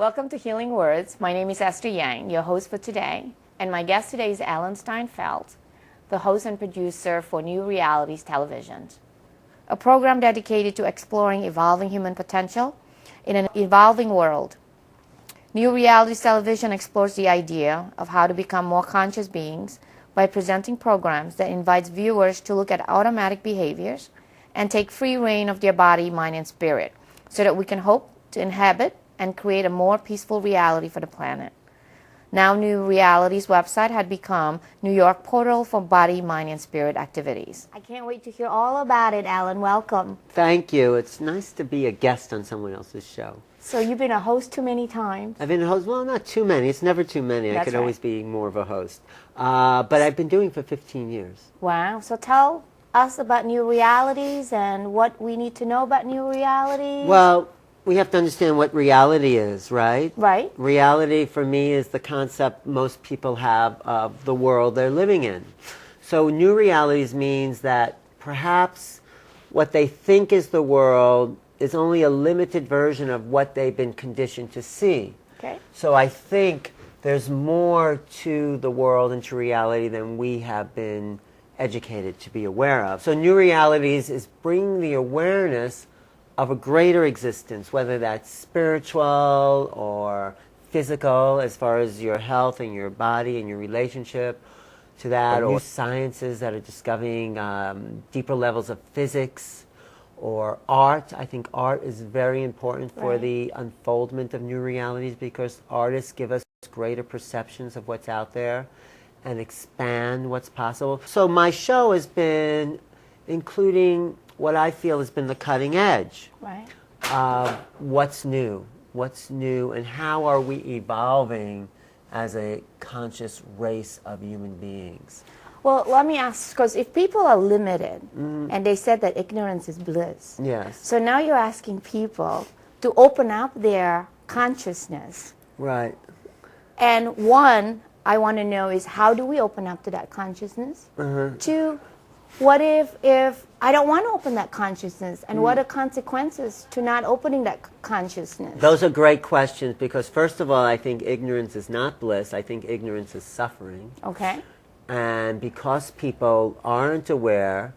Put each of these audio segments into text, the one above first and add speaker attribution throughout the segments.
Speaker 1: Welcome to Healing Words. My name is Esther Yang, your host for today, and my guest today is Alan Steinfeld, the host and producer for New Realities Television, a program dedicated to exploring evolving human potential in an evolving world. New Realities Television explores the idea of how to become more conscious beings by presenting programs that invites viewers to look at automatic behaviors and take free reign of their body, mind, and spirit so that we can hope to inhabit and create a more peaceful reality for the planet. Now New Realities website had become New York portal for body, mind, and spirit activities. I can't wait to hear all about it, Alan. Welcome.
Speaker 2: Thank you. It's nice to be a guest on someone else's show.
Speaker 1: So you've been a host too many times?
Speaker 2: I've been a host, well, not too many. It's never too many. I could always be more of a host. But I've been doing it for 15 years.
Speaker 1: Wow. So tell us about New Realities and what we need to know about New Realities.
Speaker 2: Well, we have to understand what reality is, right?
Speaker 1: Right.
Speaker 2: Reality for me is the concept most people have of the world they're living in. So New Realities means that perhaps what they think is the world is only a limited version of what they've been conditioned to see.
Speaker 1: Okay.
Speaker 2: So I think there's more to the world and to reality than we have been educated to be aware of. So New Realities is bringing the awareness of a greater existence, whether that's spiritual or physical, as far as your health and your body and your relationship to that, or new sciences that are discovering deeper levels of physics, or art. I think art is very important for the unfoldment of new realities, because artists give us greater perceptions of what's out there and expand what's possible. So my show has been including what I feel has been the cutting edge of what's new, and how are we evolving as a conscious race of human beings.
Speaker 1: Well, let me ask, because if people are limited, and they said that ignorance is bliss,
Speaker 2: yes.
Speaker 1: So now you're asking people to open up their consciousness.
Speaker 2: Right.
Speaker 1: And one, I want to know is, how do we open up to that consciousness? Two, what if I don't want to open that consciousness, and what are consequences to not opening that consciousness?
Speaker 2: Those are great questions, because first of all, I think ignorance is not bliss. I think ignorance is suffering.
Speaker 1: Okay.
Speaker 2: And because people aren't aware,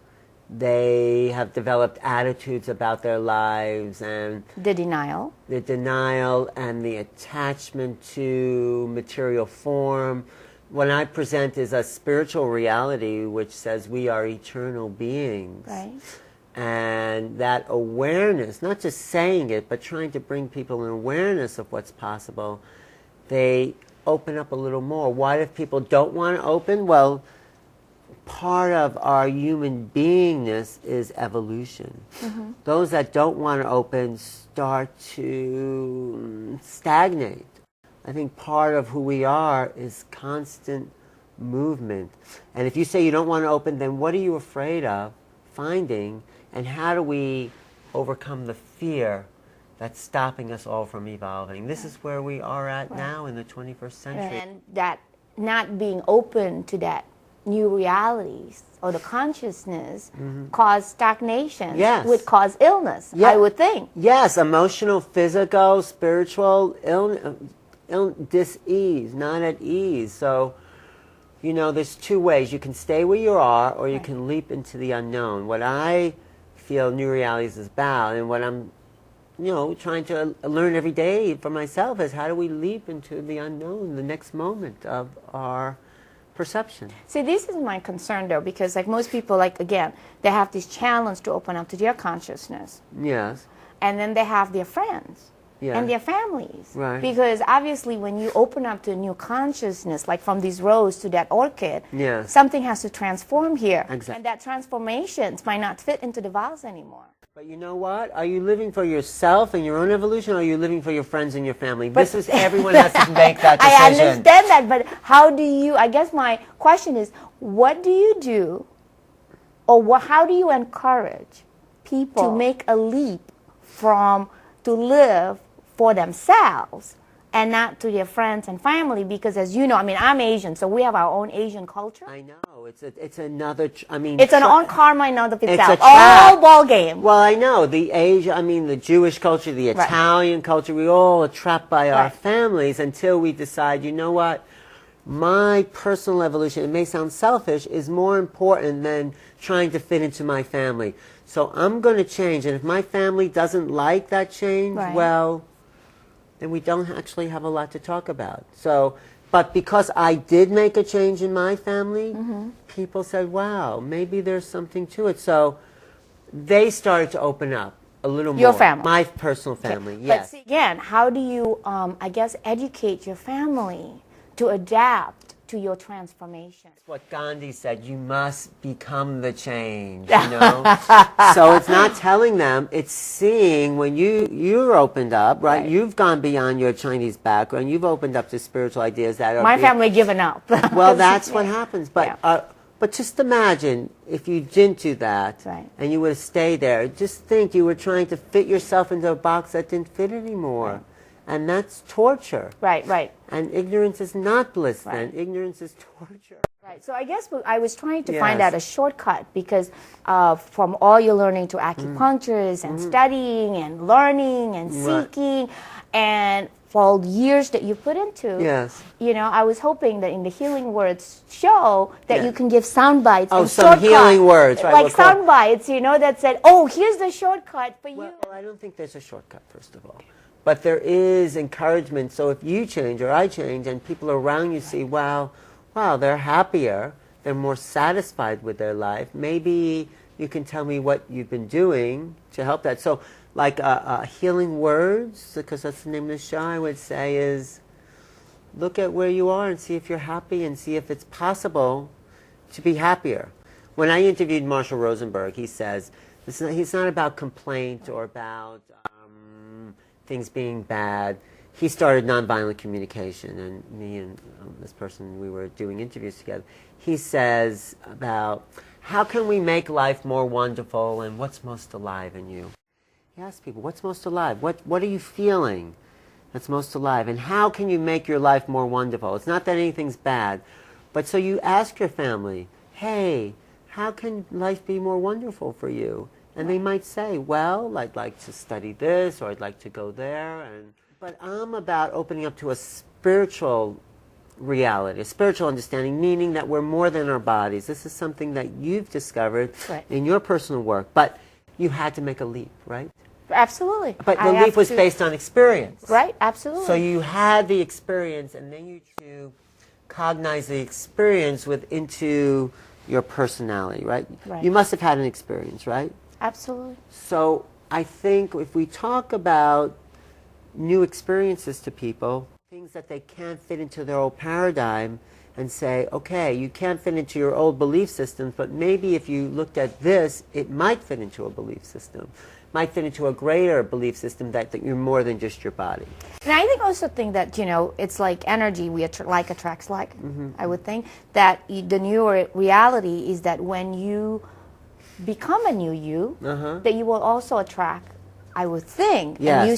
Speaker 2: they have developed attitudes about their lives, and
Speaker 1: the denial
Speaker 2: and the attachment to material form. What I present is a spiritual reality which says we are eternal beings.
Speaker 1: Right.
Speaker 2: And that awareness, not just saying it, but trying to bring people an awareness of what's possible, they open up a little more. Why if people don't want to open? Well, part of our human beingness is evolution. Those that don't want to open start to stagnate. I think part of who we are is constant movement. And if you say you don't want to open, then what are you afraid of finding? And how do we overcome the fear that's stopping us all from evolving? This is where we are at now in the 21st century.
Speaker 1: And that not being open to that new realities or the consciousness cause stagnation, would cause illness, I would think.
Speaker 2: Yes, emotional, physical, spiritual, dis-ease, not at ease. So, you know, there's two ways. You can stay where you are, or you can leap into the unknown. What I feel New Realities is about, and what I'm, trying to learn every day for myself, is how do we leap into the unknown, the next moment of our perception.
Speaker 1: See, this is my concern, though, because like most people, again, they have this challenge to open up to their consciousness.
Speaker 2: Yes.
Speaker 1: And then they have their friends.
Speaker 2: Yeah.
Speaker 1: And their families.
Speaker 2: Right.
Speaker 1: Because obviously when you open up to a new consciousness, like from these rose to that orchid, something has to transform here.
Speaker 2: Exactly.
Speaker 1: And that transformations might not fit into the vase anymore.
Speaker 2: But you know what? Are you living for yourself and your own evolution, or are you living for your friends and your family? But everyone has to make that decision.
Speaker 1: I understand that, but how do you, I guess my question is, what do you do, or how do you encourage people to make a leap to live for themselves and not to their friends and family? Because as you know, I mean, I'm Asian, so we have our own Asian culture.
Speaker 2: I know. It's another. I mean,
Speaker 1: It's an on karma in and of itself.
Speaker 2: It's a trap.
Speaker 1: All ball game.
Speaker 2: Well, I know the Jewish culture, the Italian culture. We all are trapped by our families until we decide. You know what? My personal evolution, it may sound selfish, is more important than trying to fit into my family. So I'm going to change, and if my family doesn't like that change, well, then we don't actually have a lot to talk about. So. But because I did make a change in my family, people said, wow, maybe there's something to it. So they started to open up a little more.
Speaker 1: Your family?
Speaker 2: My personal family, yes.
Speaker 1: But see, again, how do you, I guess, educate your family to adapt to your transformation?
Speaker 2: That's what Gandhi said, you must become the change, you know? So it's not telling them, it's seeing when you're opened up, right? You've gone beyond your Chinese background, you've opened up to spiritual ideas that are...
Speaker 1: My family given up.
Speaker 2: Well, that's what happens. But just imagine if you didn't do that and you would have stayed there. Just think you were trying to fit yourself into a box that didn't fit anymore. And that's torture.
Speaker 1: Right.
Speaker 2: And ignorance is not bliss then. Ignorance is torture.
Speaker 1: Right. So I guess I was trying to find out a shortcut because from all your learning to acupuncturists and studying and learning and seeking and for all the years that you put into, you know, I was hoping that in the Healing Words show that you can give sound bites.
Speaker 2: Oh, some healing words. Right,
Speaker 1: like sound bites, you know, that said, oh, here's the shortcut for you.
Speaker 2: Well, I don't think there's a shortcut, first of all. But there is encouragement. So if you change or I change and people around you see, wow, they're happier, they're more satisfied with their life, maybe you can tell me what you've been doing to help that. So like Healing Words, because that's the name of the show, I would say is look at where you are and see if you're happy and see if it's possible to be happier. When I interviewed Marshall Rosenberg, he says, he's not about complaint or about... things being bad. He started nonviolent communication, and me and this person, we were doing interviews together. He says about how can we make life more wonderful and what's most alive in you? He asks people, what's most alive? What are you feeling that's most alive? And how can you make your life more wonderful? It's not that anything's bad, but so you ask your family, hey, how can life be more wonderful for you? And they might say, well, I'd like to study this, or I'd like to go there. But I'm about opening up to a spiritual reality, a spiritual understanding, meaning that we're more than our bodies. This is something that you've discovered in your personal work. But you had to make a leap, right?
Speaker 1: Absolutely.
Speaker 2: But the leap was based on experience.
Speaker 1: Right, absolutely.
Speaker 2: So you had the experience, and then you to cognize the experience into your personality, right? You must have had an experience, right?
Speaker 1: Absolutely.
Speaker 2: So I think if we talk about new experiences to people, things that they can't fit into their old paradigm, and say, okay, you can't fit into your old belief systems, but maybe if you looked at this, it might fit into a belief system, might fit into a greater belief system that you're more than just your body.
Speaker 1: And I think that, you know, it's like energy, like attracts like. I would think that the new reality is that when you become a new you, that you will also attract, I would think, a new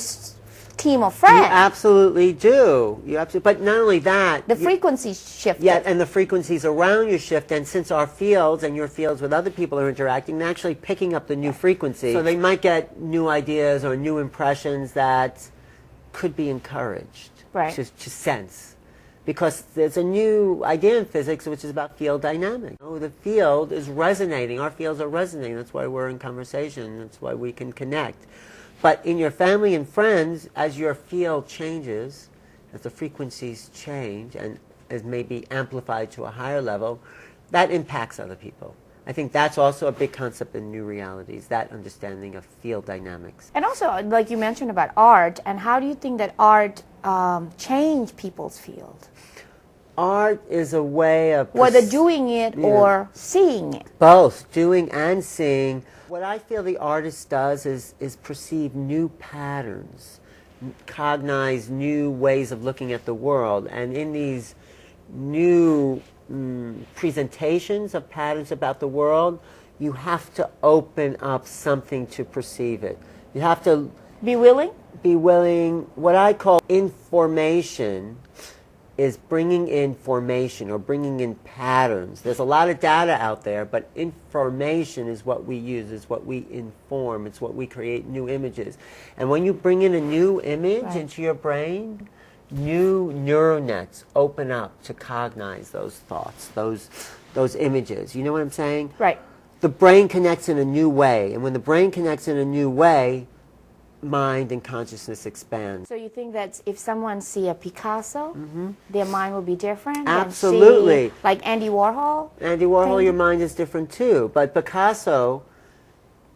Speaker 1: team of friends.
Speaker 2: You absolutely do. But not only that,
Speaker 1: the frequencies shift.
Speaker 2: Yeah, and the frequencies around you shift, and since our fields and your fields with other people are interacting, they're actually picking up the new frequency. So they might get new ideas or new impressions that could be encouraged to sense. Because there's a new idea in physics which is about field dynamics. Oh, the field is resonating. Our fields are resonating. That's why we're in conversation. That's why we can connect. But in your family and friends, as your field changes, as the frequencies change and is maybe amplified to a higher level, that impacts other people. I think that's also a big concept in new realities, that understanding of field dynamics.
Speaker 1: And also, like you mentioned about art, and how do you think that art change people's field?
Speaker 2: Art is a way of...
Speaker 1: whether doing it or seeing it.
Speaker 2: Both, doing and seeing. What I feel the artist does is perceive new patterns, cognize new ways of looking at the world, and in these new presentations of patterns about the world, you have to open up something to perceive it. You have to
Speaker 1: be willing.
Speaker 2: What I call information is bringing in formation or bringing in patterns. There's a lot of data out there, but information is what we use, is what we inform, it's what we create new images. And when you bring in a new image into your brain, new neural nets open up to cognize those thoughts, those images. You know what I'm saying?
Speaker 1: Right.
Speaker 2: The brain connects in a new way, and when the brain connects in a new way, mind and consciousness expands.
Speaker 1: So you think that if someone see a Picasso, their mind will be different?
Speaker 2: Absolutely.
Speaker 1: Than see, like Andy Warhol?
Speaker 2: Andy Warhol, your mind is different too. But Picasso,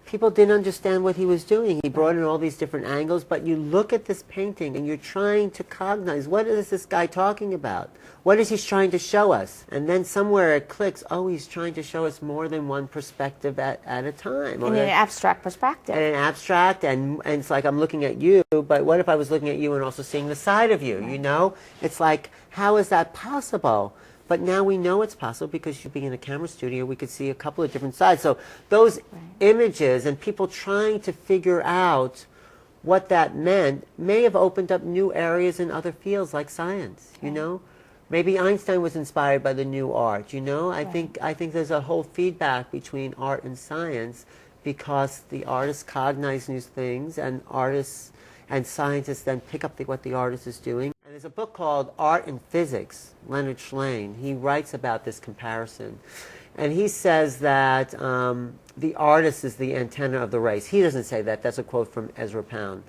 Speaker 2: people didn't understand what he was doing. He brought in all these different angles, but you look at this painting and you're trying to cognize, what is this guy talking about? What is he trying to show us? And then somewhere it clicks, oh, he's trying to show us more than one perspective at a time.
Speaker 1: In an abstract perspective.
Speaker 2: And an abstract, and it's like I'm looking at you, but what if I was looking at you and also seeing the side of you, you know? It's like, how is that possible? But now we know it's possible because you being in a camera studio, we could see a couple of different sides. So those images and people trying to figure out what that meant may have opened up new areas in other fields like science, you know? Maybe Einstein was inspired by the new art, you know? I think there's a whole feedback between art and science because the artists cognize new things and artists and scientists then pick up what the artist is doing. And there's a book called Art and Physics, Leonard Shlain. He writes about this comparison. And he says that the artist is the antenna of the race. He doesn't say that. That's a quote from Ezra Pound.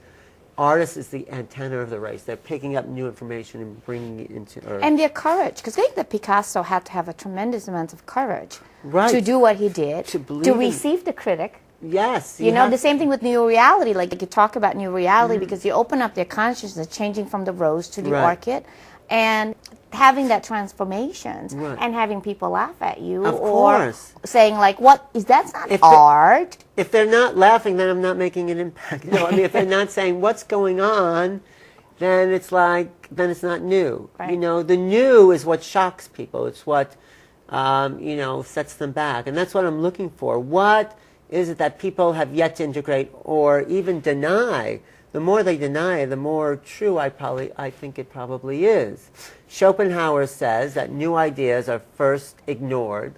Speaker 2: Artist is the antenna of the race. They're picking up new information and bringing it into Earth.
Speaker 1: And their courage, because I think that Picasso had to have a tremendous amount of courage
Speaker 2: to
Speaker 1: do what he did, to receive the critic.
Speaker 2: Yes.
Speaker 1: You know, the same thing with new reality. Like you talk about new reality because you open up their consciousness, changing from the rose to the orchid, and having that transformation and having people laugh at you or saying like, "What is that's not art?"
Speaker 2: If they're not laughing, then I'm not making an impact. No, I mean, if they're not saying what's going on, then it's like it's not new.
Speaker 1: Right.
Speaker 2: You know, the new is what shocks people. It's what you know, sets them back, and that's what I'm looking for. What is it that people have yet to integrate or even deny? The more they deny, the more true I think it probably is. Schopenhauer says that new ideas are first ignored,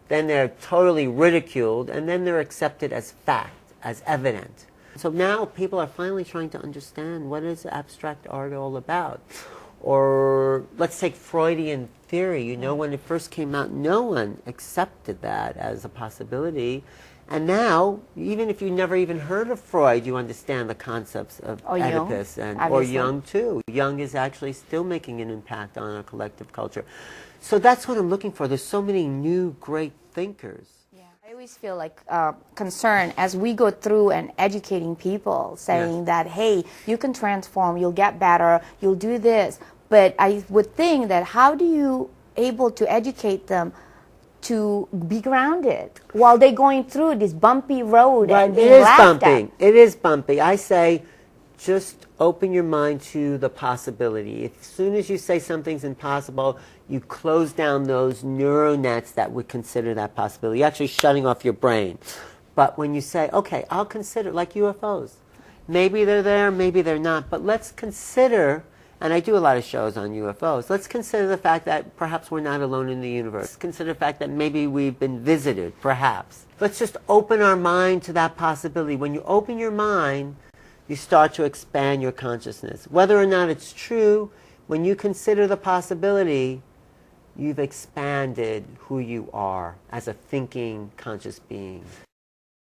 Speaker 2: then they're totally ridiculed, and then they're accepted as fact, as evident. So now people are finally trying to understand what is abstract art all about. Or let's take Freudian theory. You know, when it first came out, no one accepted that as a possibility. And now, even if you never even heard of Freud, you understand the concepts of Oedipus or Jung too. Jung is actually still making an impact on a collective culture. So that's what I'm looking for. There's so many new great thinkers.
Speaker 1: Yeah. I always feel like concern as we go through and educating people, saying that, hey, you can transform, you'll get better, you'll do this. But I would think that how do you able to educate them to be grounded while they're going through this bumpy road and being laughed at?
Speaker 2: It is bumpy. I say just open your mind to the possibility. As soon as you say something's impossible, you close down those neural nets that would consider that possibility. You're actually shutting off your brain. But when you say, okay, I'll consider, like UFOs. Maybe they're there, maybe they're not, but let's consider. And I do a lot of shows on UFOs. Let's consider the fact that perhaps we're not alone in the universe. Consider the fact that maybe we've been visited, perhaps. Let's just open our mind to that possibility. When you open your mind, you start to expand your consciousness. Whether or not it's true, when you consider the possibility, you've expanded who you are as a thinking, conscious being.